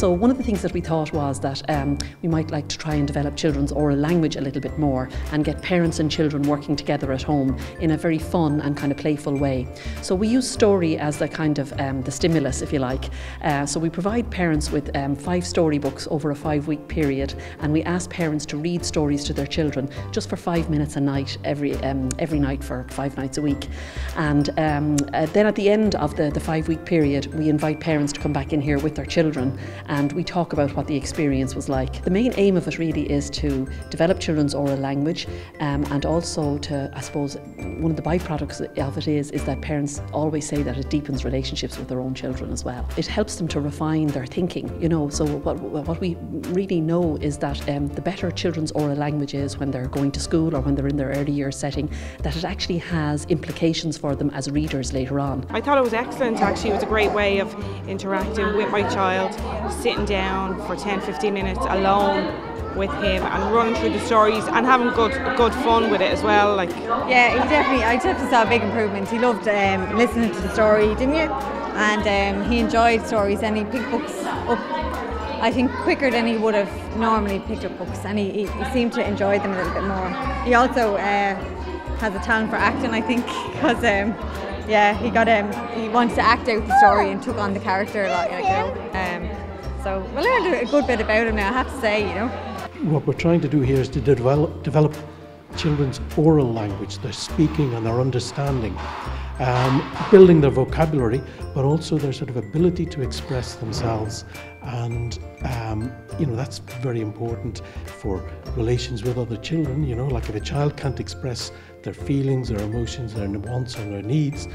So one of the things that we thought was that we might like to try and develop children's oral language a little bit more and get parents and children working together at home in a very fun and kind of playful way. So we use story as the kind of the stimulus, if you like. So we provide parents with 5 storybooks over a 5-week period, and we ask parents to read stories to their children just for 5 minutes a night, every night for 5 nights a week. And then at the end of the 5-week period, we invite parents to come back in here with their children, and we talk about what the experience was like. The main aim of it really is to develop children's oral language, and also to, I suppose, one of the byproducts of it is that parents always say that it deepens relationships with their own children as well. It helps them to refine their thinking, you know. So what we really know is that the better children's oral language is when they're going to school or when they're in their early years setting, that it actually has implications for them as readers later on. I thought it was excellent actually. It was a great way of interacting with my child, sitting down for 10-15 minutes alone with him and running through the stories and having good fun with it as well. Yeah, I definitely saw a big improvement. He loved listening to the story, didn't you? And he enjoyed stories, and he picked books up, I think, quicker than he would have normally picked up books, and he seemed to enjoy them a little bit more. He also has a talent for acting, I think, because yeah, he wanted to act out the story and took on the character a lot, you know. So we learned a good bit about him now, I have to say, you know. What we're trying to do here is to develop children's oral language, their speaking and their understanding, building their vocabulary, but also their sort of ability to express themselves. And you know, that's very important for relations with other children. You know, like if a child can't express their feelings, their emotions, their wants and their needs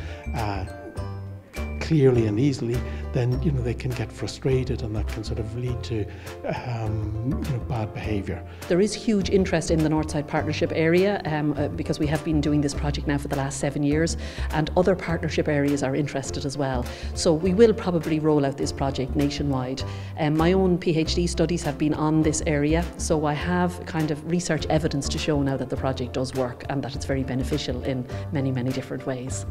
clearly and easily, then you know they can get frustrated, and that can sort of lead to you know, bad behaviour. There is huge interest in the Northside Partnership area because we have been doing this project now for the last 7 years, and other partnership areas are interested as well. So we will probably roll out this project nationwide. My own PhD studies have been on this area, so I have kind of research evidence to show now that the project does work and that it's very beneficial in many, many different ways.